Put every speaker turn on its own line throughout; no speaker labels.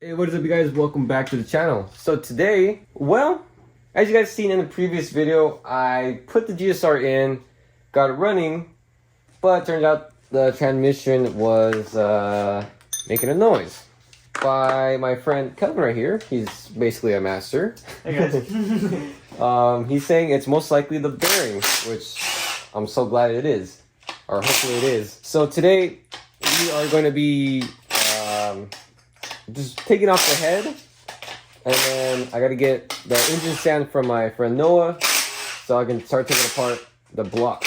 Hey, what is up, you guys? Welcome back to the channel. So today, well, as you guys seen in the previous video, I put the GSR in, got it running, but it turned out the transmission was making a noise. By my friend Kelvin right here, he's basically a master.
Hey guys.
He's saying it's most likely the bearing, which I'm so glad it is, or hopefully it is. So today we are going to be just taking off the head, and then I got to get the engine stand from my friend Noah so I can start taking apart the block.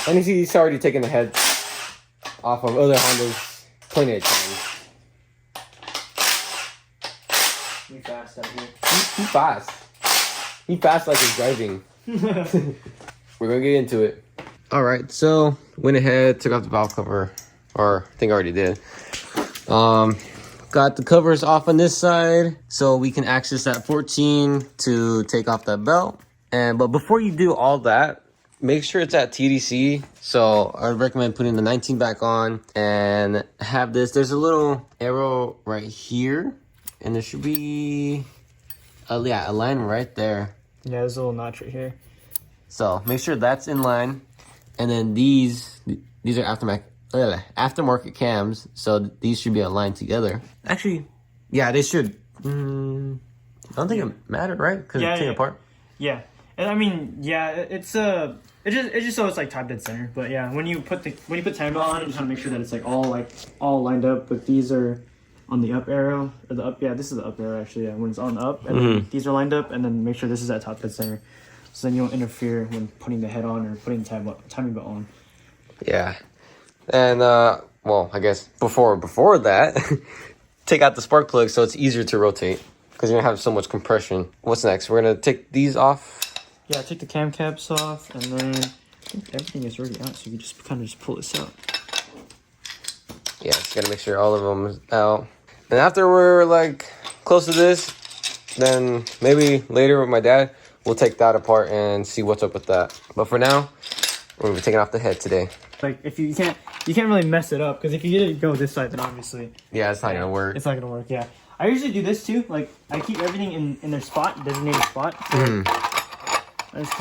And you see he's already taking the head off of other Honda's 28 times.
You fast out here.
He fast. He fast like he's driving. We're gonna get into it. All right, so went ahead, took off the valve cover, or I think I already did. Got the covers off on this side so we can access that 14 to take off that belt. But before you do all that, make sure it's at TDC. So I would recommend putting the 19 back on and have this. There's a little arrow right here, and there should be a line right there.
Yeah, there's a little notch right here.
So make sure that's in line. And then these are aftermarket cams, so these should be aligned together. Actually, yeah, they should. I don't think it mattered, right? Because it's taken apart.
Yeah, and I mean, yeah, it's just so it's like top dead center. But yeah, when you put time belt on, you just want to make sure that it's like all lined up. But these are on the up arrow or the up. Yeah, this is the up arrow actually. Yeah, when it's on the up, and then these are lined up, and then make sure this is at top dead center, so then you don't interfere when putting the head on or putting the timing belt on.
Yeah. And, well, I guess before that, take out the spark plug so it's easier to rotate because you're going to have so much compression. What's next? We're going to take these off.
Yeah, take the cam caps off, and then I think everything is already out, so you can just kind of just pull this out.
Yeah, just got to make sure all of them is out. And after we're, like, close to this, then maybe later with my dad, we'll take that apart and see what's up with that. But for now, we're going to be taking off the head today.
Like, if you can't really mess it up, because if you go this side, then obviously
it's not gonna work.
It's not gonna work. Yeah, I usually do this too. Like, I keep everything in their spot, designated spot. So I just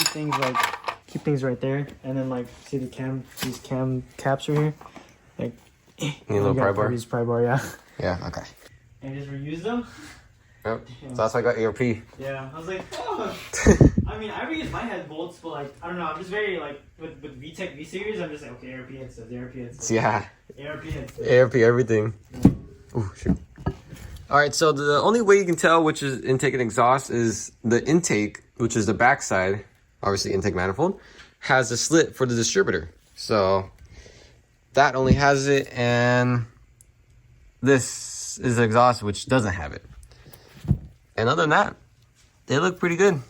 keep things right there, and then like see these cam caps right here, like
need a little pry bar.
Use pry bar, yeah.
Yeah. Okay.
And just reuse them.
Yep. So that's why I got ARP.
Yeah, I was like, oh. I mean, I reuse my head bolts, but like, I don't know. I'm just very like with VTEC V series. I'm just like, okay, ARP headsets, ARP headsets.
Yeah.
ARP headsets.
ARP everything. Ooh, shoot. All right. So the only way you can tell which is intake and exhaust is the intake, which is the back side. Obviously, intake manifold has a slit for the distributor. So that only has it, and this is the exhaust, which doesn't have it. And other than that, they look pretty good.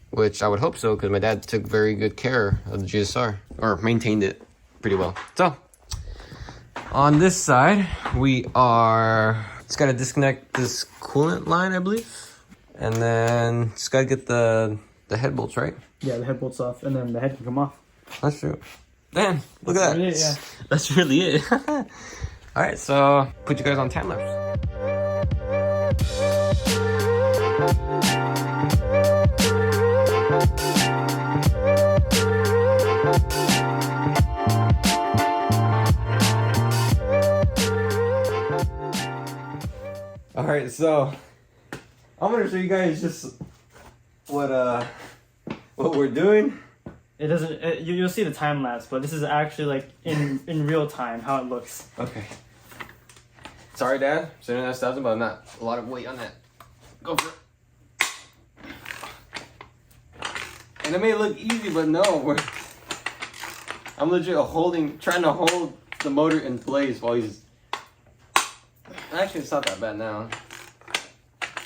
Which I would hope so, because my dad took very good care of the GSR, or maintained it pretty well. So, on this side, we are just gotta disconnect this coolant line, I believe. And then just gotta get the head bolts, right?
Yeah, the head bolts off, and then the head can come off.
That's true. Damn, look at that.
Really it, yeah.
That's really it. Alright, so put you guys on time lapse. Alright, so I'm gonna show you guys just what we're doing.
It doesn't. You'll see the time lapse, but this is actually like in real time how it looks.
Okay. Sorry, Dad. 79,000, but not a lot of weight on that. Go for it. And it may look easy, but no. I'm legit trying to hold the motor in place while he's. Actually, it's not that bad now.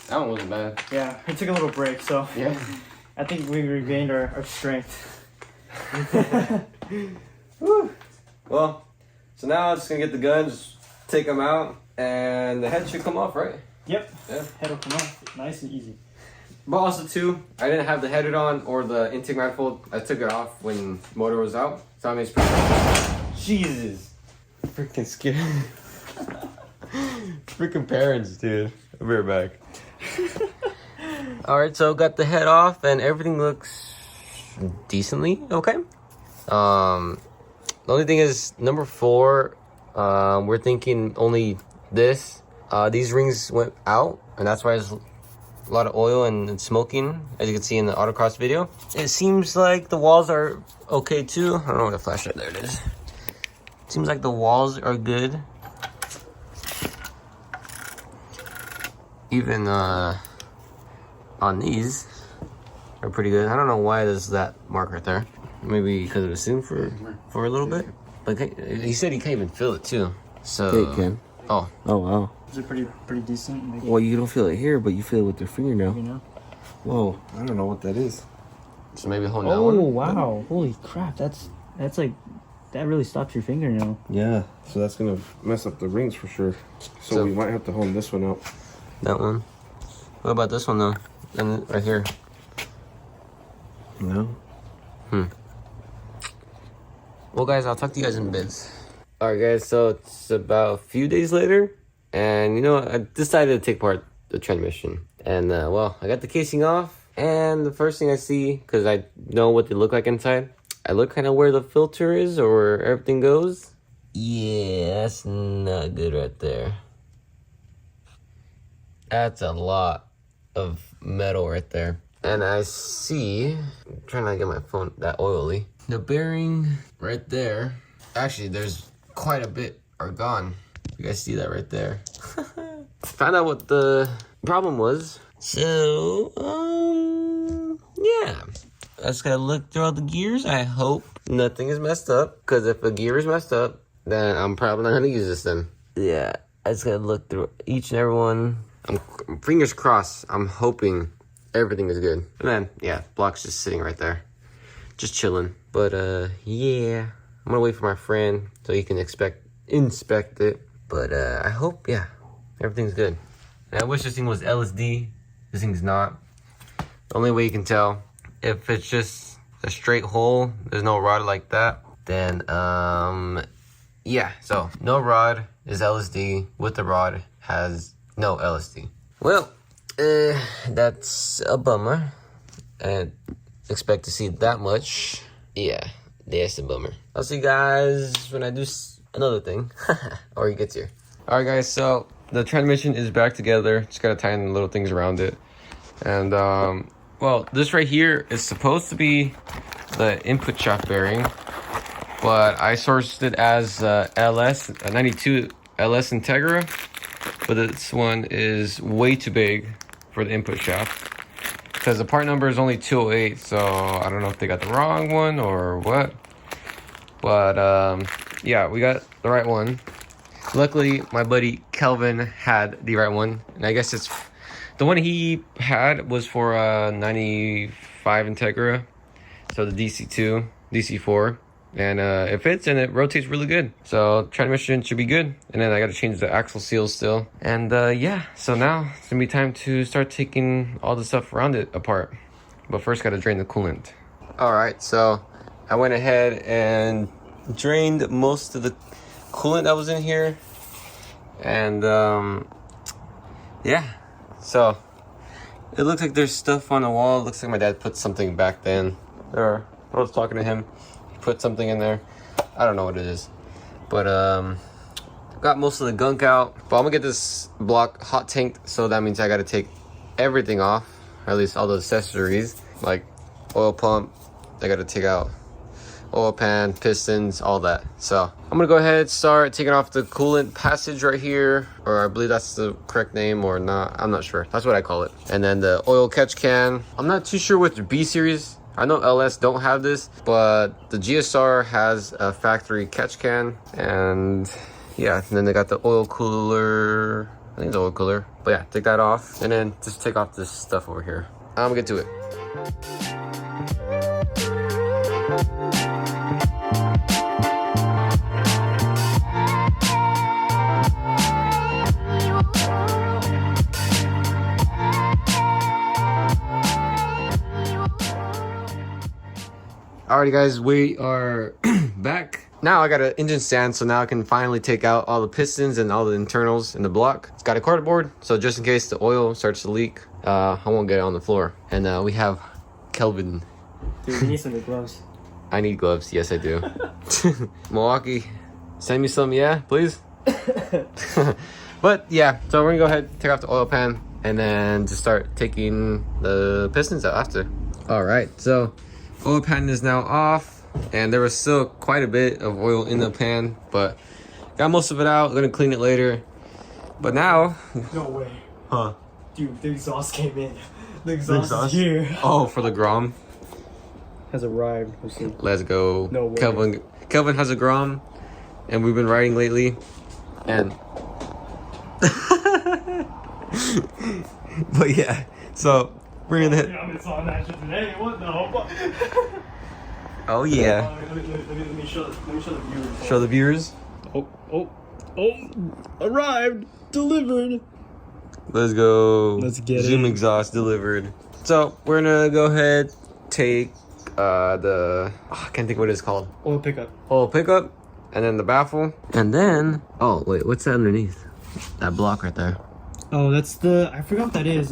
That one wasn't bad.
Yeah, we took a little break, so
yeah.
I think we regained our strength.
Woo. Well, so now I'm just gonna get the guns, take them out, and the head should come off, right?
Yep.
Yeah.
Head will come off, nice and easy.
But also too, I didn't have the header on or the intake manifold. I took it off when motor was out, so that makes pretty. Jesus, freaking scared. Freaking parents, dude. I'll be right back. Alright, so got the head off and everything looks decently okay. The only thing is number 4, we're thinking only this. These rings went out, and that's why there's a lot of oil and smoking, as you can see in the autocross video. It seems like the walls are okay too. I don't know where the flashlight, there it is. Seems like the walls are good. Even on these are pretty good. I don't know why there's that mark right there. Maybe because it was soon for a little bit. But he said he can't even feel it too. So
Yeah, you can.
Oh
wow.
Is it pretty decent? Like,
Well, you don't feel it here, but you feel it with your fingernail.
you know?
Whoa, I don't know what that is.
So maybe hold that
Oh
one.
wow! Holy crap! That's like that really stops your fingernail.
Yeah, so that's gonna mess up the rings for sure. So we might have to hone this one out.
That one. What about this one though? And right here.
No.
Well, guys, I'll talk to you guys in bits. All right, guys. So it's about a few days later, and you know, I decided to take apart the transmission. And well, I got the casing off, and the first thing I see, because I know what they look like inside, I look kind of where the filter is or where everything goes. Yeah, that's not good right there. That's a lot of metal right there. And I see, I'm trying not to get my phone that oily. The bearing right there, actually there's quite a bit are gone. You guys see that right there. Found out what the problem was. So, yeah. I just gotta look through all the gears. I hope nothing is messed up. Because if a gear is messed up, then I'm probably not gonna use this then. Yeah, I just gotta look through each and every one. I'm fingers crossed. I'm hoping everything is good. And then, yeah, block's just sitting right there. Just chilling. But, yeah. I'm gonna wait for my friend so he can inspect it. But, I hope, yeah, everything's good. And I wish this thing was LSD. This thing's not. The only way you can tell, if it's just a straight hole, there's no rod like that, then, yeah. So, no rod is LSD. With the rod has no LSD. Well, that's a bummer. I didn't expect to see that much. Yeah, that's a bummer. I'll see you guys when I do another thing. Or he gets here. Alright guys, so the transmission is back together. Just gotta tighten the little things around it. And, well, this right here is supposed to be the input shaft bearing. But I sourced it as LS, a 92 LS Integra. But this one is way too big for the input shaft. Because the part number is only 208, so I don't know if they got the wrong one or what. But, yeah, we got the right one. Luckily, my buddy Kelvin had the right one. And I guess it's... The one he had was for a 95 Integra. So the DC2, DC4. And it fits and it rotates really good. So transmission should be good. And then I got to change the axle seals still. And yeah, so now it's gonna be time to start taking all the stuff around it apart. But first got to drain the coolant. All right, so I went ahead and drained most of the coolant that was in here. And yeah, so it looks like there's stuff on the wall. It looks like my dad put something back then. Or I was talking to him. Put something in there. I don't know what it is, but got most of the gunk out. But I'm gonna get this block hot tanked, so that means I gotta take everything off, or at least all the accessories like oil pump. I gotta take out oil pan, pistons, all that. So I'm gonna go ahead, start taking off the coolant passage right here, or I believe that's the correct name or not. I'm not sure. That's what I call it. And then the oil catch can. I'm not too sure which B series. I know LS don't have this, but the GSR has a factory catch can. And yeah, and then they got the oil cooler. I think it's oil cooler. But yeah, take that off. And then just take off this stuff over here. I'm gonna get to it. Alrighty guys, we are back now I got an engine stand, so now I can finally take out all the pistons and all the internals in the block. It's got a cardboard, so just in case the oil starts to leak, I won't get it on the floor. And we have Kelvin.
Dude, we need some new gloves.
I need gloves. Yes, I do. Milwaukee, send me some, yeah, please. But yeah, so we're gonna go ahead, take off the oil pan, and then just start taking the pistons out after. All right, so oil pan is now off, and there was still quite a bit of oil in the pan, but got most of it out. Gonna clean it later. But now,
No way.
huh?
Dude, the exhaust came in. The exhaust is here.
Oh, for the Grom.
Has arrived.
Let's go.
No way.
Kelvin has a Grom, and we've been riding lately, and. But yeah, so we're gonna hit.
I'm on that shit today. What the hell?
Oh yeah.
Let me show the viewers.
Show the viewers.
Oh! Arrived, delivered.
Let's go.
Let's get
Zoom
it.
exhaust delivered. So we're gonna go ahead, take I can't think what it's called.
Oil pickup.
Oil pickup, and then the baffle, and then wait, what's that underneath? That block right there.
Oh, that's the. I forgot what that is.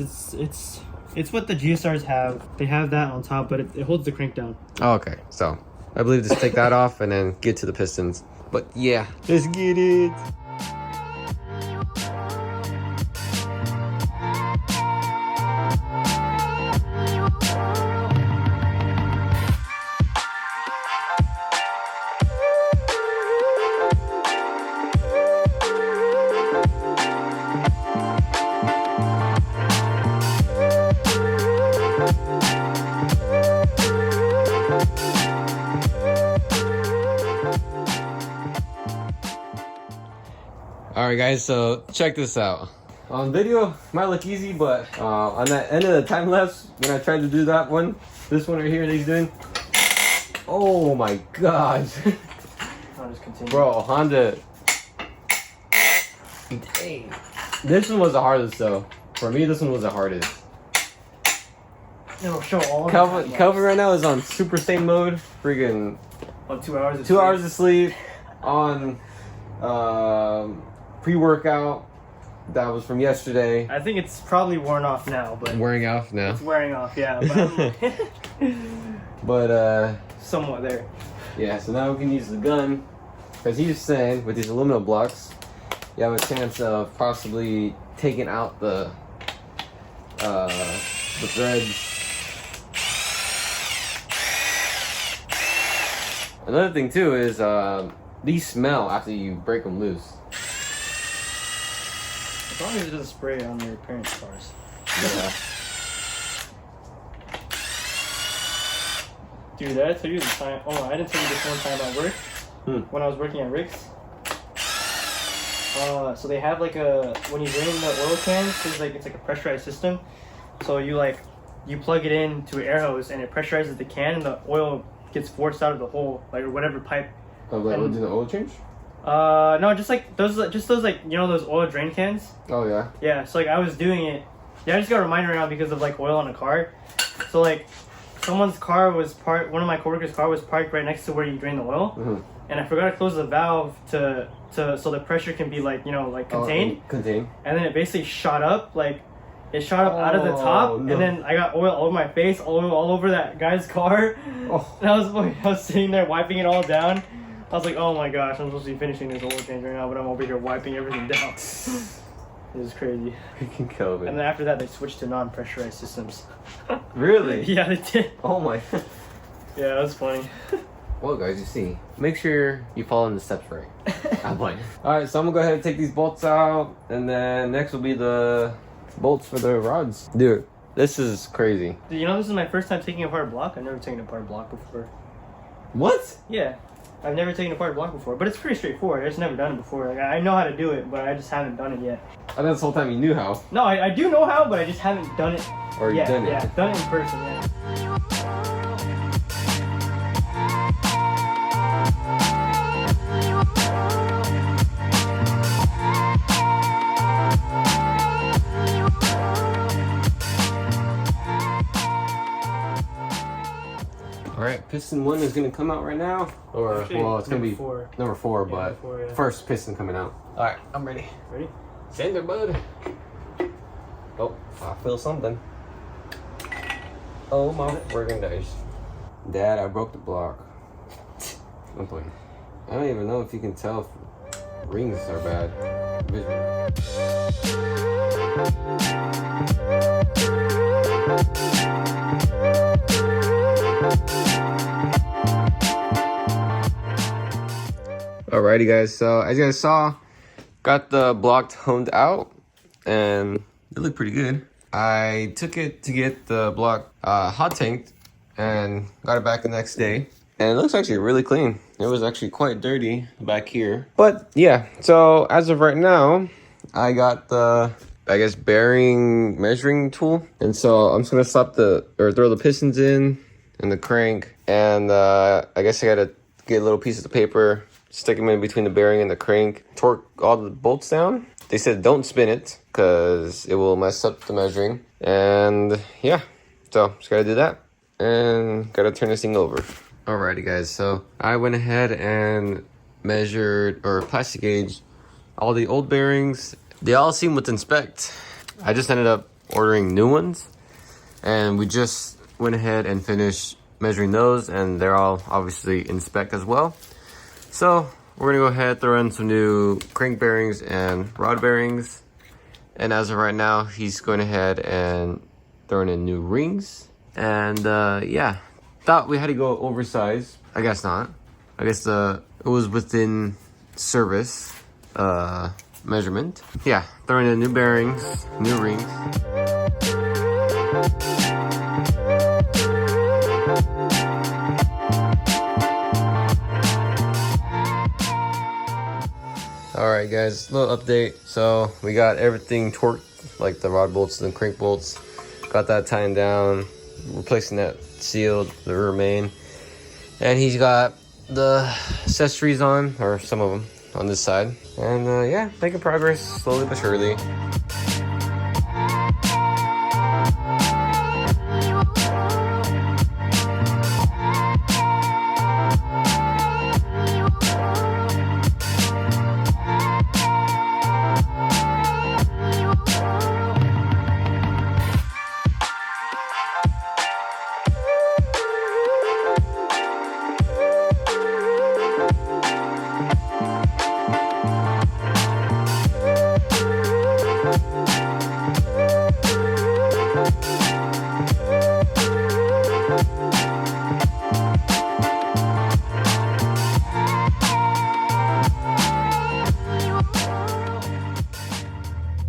It's what the GSRs have. They have that on top, but it holds the crank down.
Oh, okay. So I believe just take that off and then get to the pistons. But yeah, let's get it. Alright guys, so check this out. On video, might look easy, but on that end of the time lapse, when I tried to do that one, this one right here that he's doing, oh my gosh.
I'll just continue.
Bro, Honda. Dang. This one was the hardest though. For me, this one was the hardest.
It'll show all.
Kelvin right now is on super saiyan mode. Freaking
On 2 hours.
2 hours of sleep. On pre-workout that was from yesterday.
I think it's probably worn off now, but
Wearing off now.
it's wearing off. Yeah, but
But
somewhat there.
yeah, so now we can use the gun, because he's saying with these aluminum blocks you have a chance of possibly taking out the threads. Another thing too is these smell after you break them loose.
As long as it doesn't spray on your parents' cars.
Yeah.
Dude, did I tell you the time? Oh, I didn't tell you this one time at work. When I was working at Rick's. So they have like when you drain the oil cans, it's like a pressurized system. So you plug it in to an air hose and it pressurizes the can and the oil gets forced out of the hole, like, or whatever pipe.
Oh, like doing the oil change?
No, just those like, you know, those oil drain cans.
Oh yeah.
Yeah, so like I was doing it. Yeah, I just got a reminder now because of like oil on a car. So like, one of my coworkers' car was parked right next to where you drain the oil, and I forgot to close the valve so the pressure can be like, you know, like contained.
Contained.
And then it basically shot up, like it shot up out of the top,
no.
and then I got oil all over my face, all over that guy's car.
Oh.
And I was sitting there wiping it all down. I was like, oh my gosh, I'm supposed to be finishing this oil change right now, but I'm over here wiping everything down. It was crazy.
Freaking Kelvin.
And then after that, they switched to non-pressurized systems.
Really?
Yeah, they did.
Oh my.
Yeah, that was funny.
Well, guys, you see, make sure you follow in the steps right. I'm playing. All right, so I'm gonna go ahead and take these bolts out, and then next will be the bolts for the rods. Dude, this is crazy.
You know, this is my first time taking apart a block. I've never taken apart a block before.
What?
Yeah, I've never taken apart a block before, but it's pretty straightforward. I've just never done it before. Like, I know how to do it, but I just haven't done it yet.
I thought this whole time you knew how.
No, I do know how, but I just haven't done it
Or
yet.
done it.
Yeah, done it in person, yeah.
All right, piston 1 is gonna come out right now, or
actually,
well, it's gonna be number 4,
Yeah,
but
number 4, yeah.
first piston coming out. All right, I'm ready.
Ready?
Send it, bud. Oh, I feel something. Oh my friggin' days. Dad, I broke the block. I'm playing. I don't even know if you can tell if rings are bad. Alrighty guys, so as you guys saw, got the block honed out and it looked pretty good. I took it to get the block hot tanked and got it back the next day. And it looks actually really clean. It was actually quite dirty back here. But yeah, so as of right now, I got the, I guess, bearing measuring tool. And so I'm just gonna throw the pistons in and the crank. And I guess I gotta get little pieces of paper, stick them in between the bearing and the crank, torque all the bolts down. They said don't spin it because it will mess up the measuring. And yeah, so just gotta do that and gotta turn this thing over. Alrighty guys, so I went ahead and measured or plastic gauged all the old bearings. They all seem within spec. I just ended up ordering new ones and we just went ahead and finished measuring those and they're all obviously in spec as well. So we're gonna go ahead, throw in some new crank bearings and rod bearings. And as of right now, he's going ahead and throwing in new rings. And yeah, thought we had to go oversized. I guess not. I guess it was within service measurement. Yeah, throwing in new bearings, new rings. Alright guys, little update. So we got everything torqued, like the rod bolts and the crank bolts. Got that tightened down, replacing that sealed, the rear main. And he's got the accessories on, or some of them, on this side. And yeah, making progress, slowly but surely.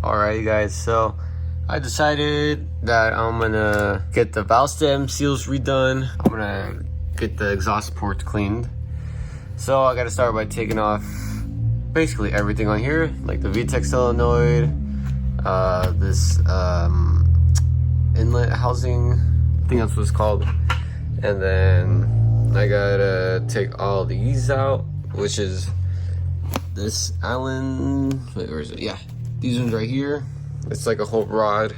Alright guys, so I decided that I'm gonna get the valve stem seals redone. I'm gonna get the exhaust ports cleaned. So I gotta start by taking off basically everything on here, like the VTEC solenoid, this inlet housing, I think that's what it's called. And then I gotta take all these out, which is this Allen, wait, where is it? Yeah, these ones right here. It's like a whole rod.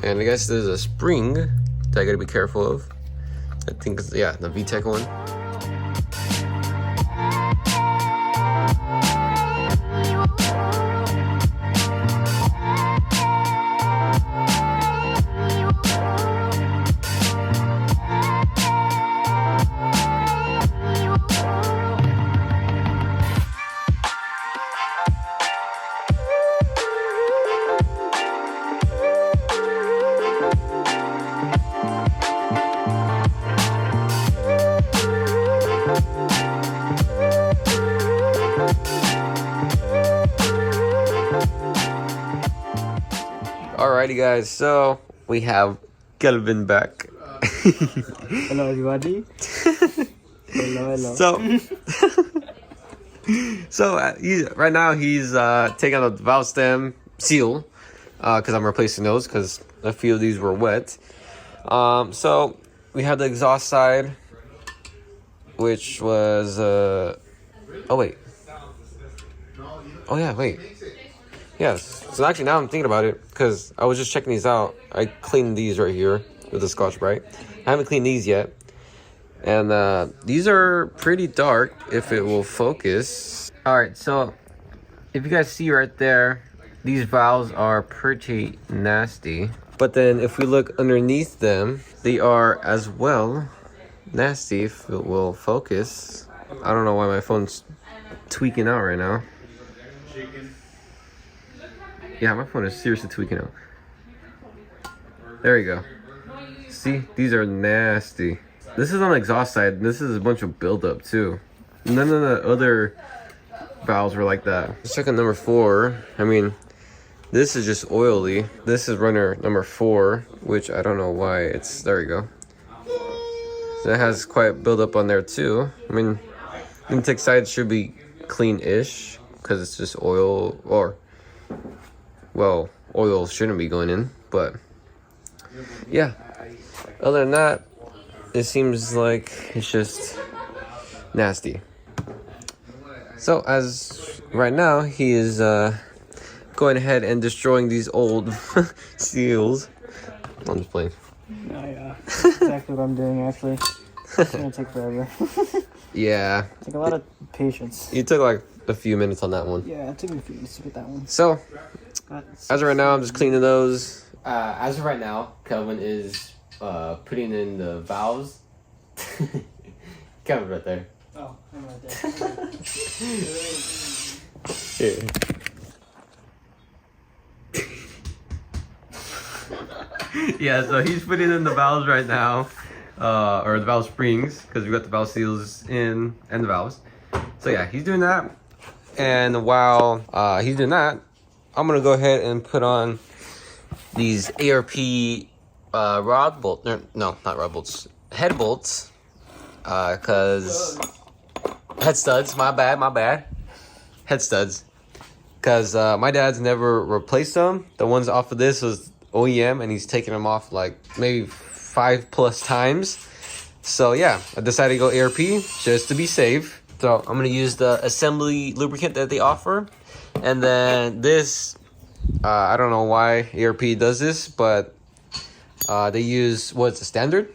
And I guess there's a spring that I gotta be careful of. I think it's, yeah, the VTEC one. Alrighty guys, so we have Kelvin back.
Hello everybody. hello.
So right now he's taking out the valve stem seal because I'm replacing those because a few of these were wet. So we have the exhaust side, which was oh wait, oh yeah, wait. Yes, so actually now I'm thinking about it, because I was just checking these out. I cleaned these right here with the Scotch-Brite. I haven't cleaned these yet. And these are pretty dark if it will focus. All right, so if you guys see right there, these valves are pretty nasty. But then if we look underneath them, they are as well nasty if it will focus. I don't know why my phone's tweaking out right now. Yeah, my phone is seriously tweaking out. There you go. See, these are nasty. This is on the exhaust side. This is a bunch of buildup too. None of the other valves were like that. Let's check on number 4. I mean, this is just oily. This is runner number 4, which I don't know why it's, there we go. So it has quite buildup on there too. I mean, intake side should be clean-ish because it's just oil, or, well, oil shouldn't be going in, but yeah. Other than that, it seems like it's just nasty. So as right now, he is going ahead and destroying these old seals. I'm just playing.
Oh yeah, that's exactly what I'm doing actually. It's gonna take forever.
Yeah.
It's like a lot of patience.
You took like a few minutes on that one.
Yeah, it took me a few minutes to get that one.
So, as of right now, I'm just cleaning those.
As of right now, Kelvin is putting in the valves. Kelvin right there.
Oh, I'm right there.
Here. Yeah, so he's putting in the valves right now, or the valve springs, because we got the valve seals in and the valves. So yeah, he's doing that. And while he's doing that, I'm gonna go ahead and put on these ARP rod bolt, no, not rod bolts, head bolts, cause head studs. My bad. Head studs, cause my dad's never replaced them. The ones off of this was OEM, and he's taken them off like maybe 5+ times. So yeah, I decided to go ARP just to be safe. So I'm gonna use the assembly lubricant that they offer, and then this. I don't know why ARP does this, but they use, what's a standard,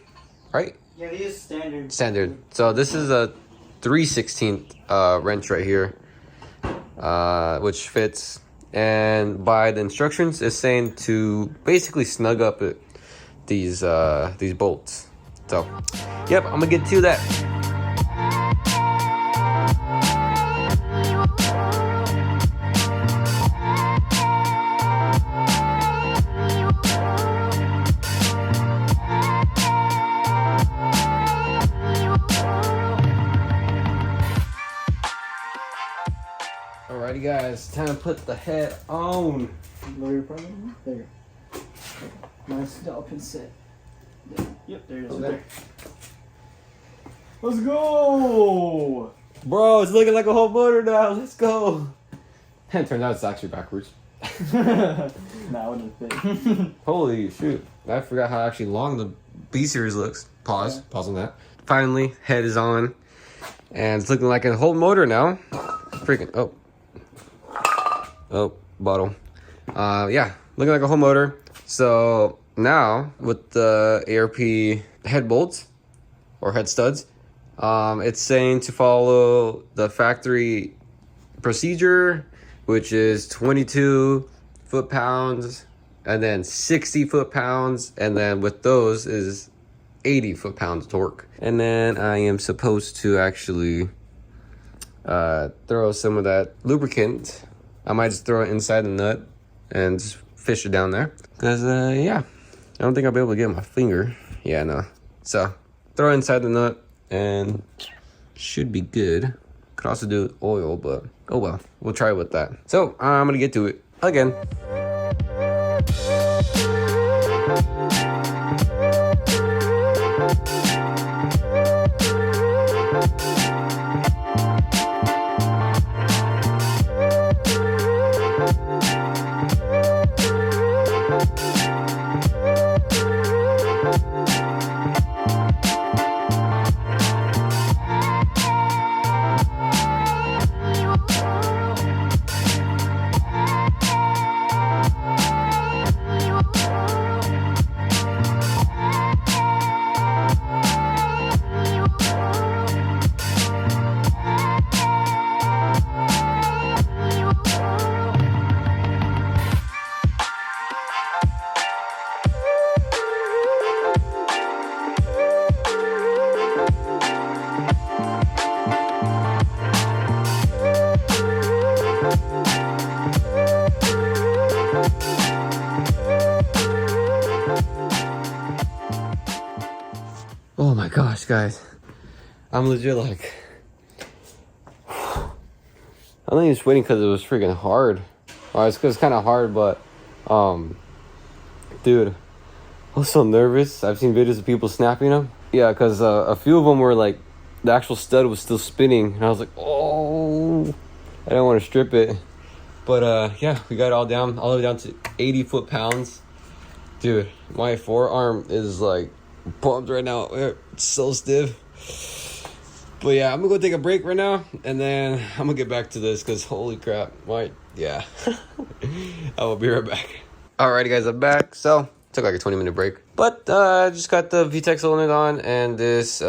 right?
Yeah, they use standard.
Standard. So this is a 3/16 wrench right here, which fits. And by the instructions, it's saying to basically snug up these bolts. So, yep, I'm gonna get to that. Alrighty guys, time to put the head on.
Lower your problem. There. Nice dolphin set. There. Yep, there it is. There. Let's go!
Bro, it's looking like a whole motor now. Let's go. And it turned out it's actually backwards.
Nah, it wouldn't fit.
Holy shoot. I forgot how actually long the B-Series looks. Pause. Pause on that. Finally, head is on. And it's looking like a whole motor now. Freaking, oh, bottle. Yeah, looking like a whole motor. So now with the ARP head bolts or head studs, it's saying to follow the factory procedure, which is 22 foot-pounds and then 60 foot-pounds, and then with those is 80 foot-pounds torque. And then I am supposed to actually throw some of that lubricant. I might just throw it inside the nut and just fish it down there. Because, yeah, I don't think I'll be able to get my finger. Yeah, no. So, throw it inside the nut and should be good. Could also do oil, but oh well. We'll try with that. So, I'm going to get to it again. guys. I'm legit like, I'm not even sweating because it was freaking hard. Well, it's kind of hard, but dude, I was so nervous. I've seen videos of people snapping them. Yeah, because a few of them were like, the actual stud was still spinning, and I was like, oh, I don't want to strip it. But yeah, we got it all the way down to 80 foot-pounds. Dude, my forearm is like pumped right now. It's so stiff. But yeah, I'm gonna go take a break right now, and then I'm gonna get back to this because holy crap, yeah. I will be right back. Alrighty guys, I'm back. So took like a 20-minute break, but I just got the VTEC cylinder on and this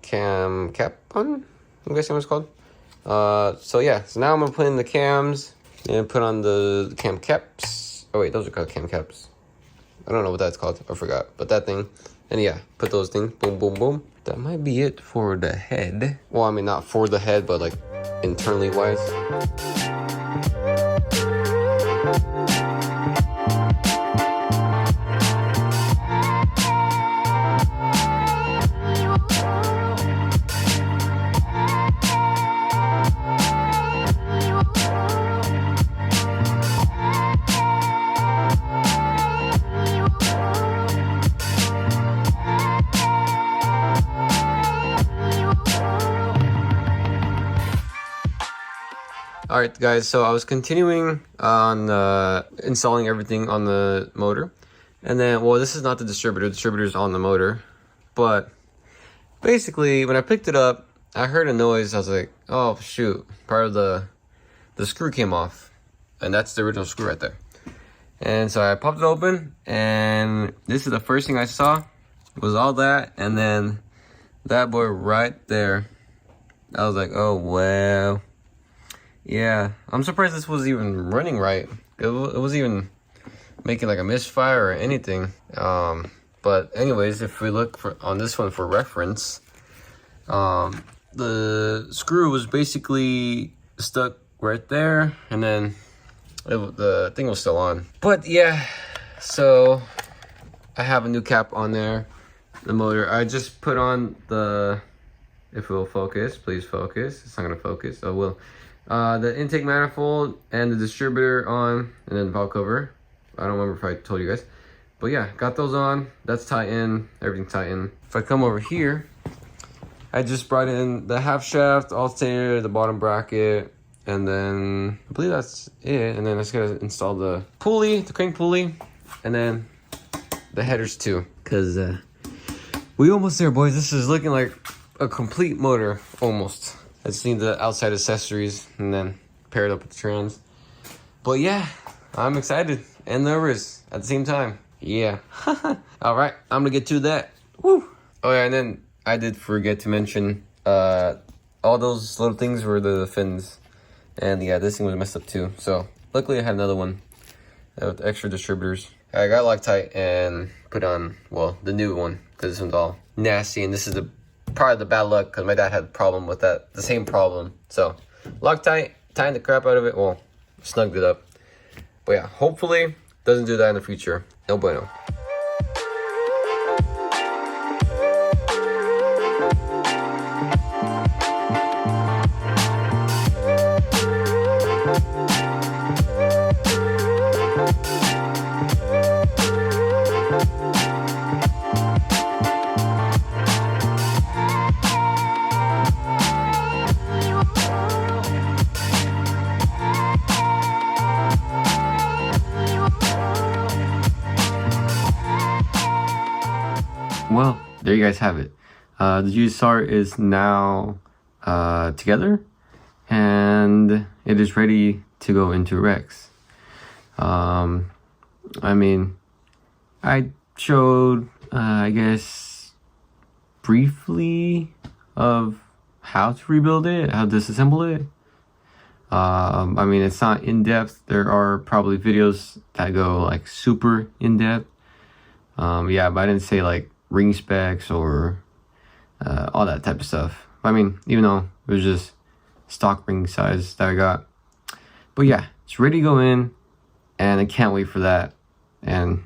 cam cap on, I'm guessing what it's called. So yeah, so now I'm gonna put in the cams and put on the cam caps. Oh wait, those are called cam caps. I don't know what that's called, I forgot, but that thing. And yeah, put those things, boom, boom, boom. That might be it for the head. Well, I mean, not for the head, but like internally wise. Alright guys, so I was continuing on installing everything on the motor. And then, well, this is not the distributor's on the motor. But basically, when I picked it up, I heard a noise. I was like, oh shoot, part of the screw came off. And that's the original screw right there. And so I popped it open, and this is the first thing I saw, was all that, and then that boy right there. I was like, oh wow. Yeah, I'm surprised this was even running right. It wasn't even making like a misfire or anything. But anyways, if we look on this one for reference, the screw was basically stuck right there, and then the thing was still on. But yeah, so I have a new cap on there, the motor. I just put on the, if it will focus, please focus. It's not gonna focus. Oh well. The intake manifold and the distributor on, and then the valve cover. I don't remember if I told you guys, but yeah, got those on. That's tight in, everything's tight in. If I come over here, I just brought in the half shaft, alternator, the bottom bracket, and then I believe that's it. And then I just gotta install the pulley, the crank pulley, and then the headers too, because we almost there, boys. This is looking like a complete motor, almost. I just need the outside accessories and then pair it up with the trans. But yeah, I'm excited and nervous at the same time. Yeah. All right, I'm gonna get to that. Woo. Oh yeah, and then I did forget to mention all those little things were the fins. And yeah, this thing was messed up too. So luckily I had another one with extra distributors. I got Loctite and put on, well, the new one, because this one's all nasty, and this is the part of the bad luck because my dad had a problem with that, the same problem. So Loctite, tying the crap out of it, well, snugged it up. But yeah, hopefully doesn't do that in the future. No bueno. Well, there you guys have it. The GSR is now together, and it is ready to go into Rex. I mean, I showed, I guess, briefly of how to rebuild it, how to disassemble it. I mean, it's not in-depth. There are probably videos that go like super in-depth. Yeah, but I didn't say like ring specs or all that type of stuff. I mean, even though it was just stock ring size that I got. But yeah, it's ready to go in, and I can't wait for that. And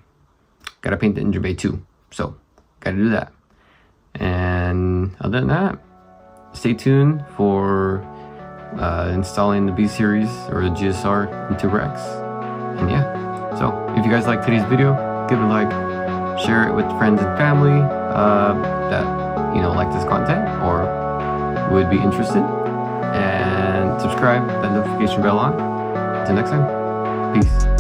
gotta paint the engine bay too, so gotta do that. And other than that, stay tuned for installing the B series or the GSR into Rex. And yeah, so if you guys like today's video, give it a like, share it with friends and family that like this content or would be interested, and subscribe, that notification bell on. Until next time, peace.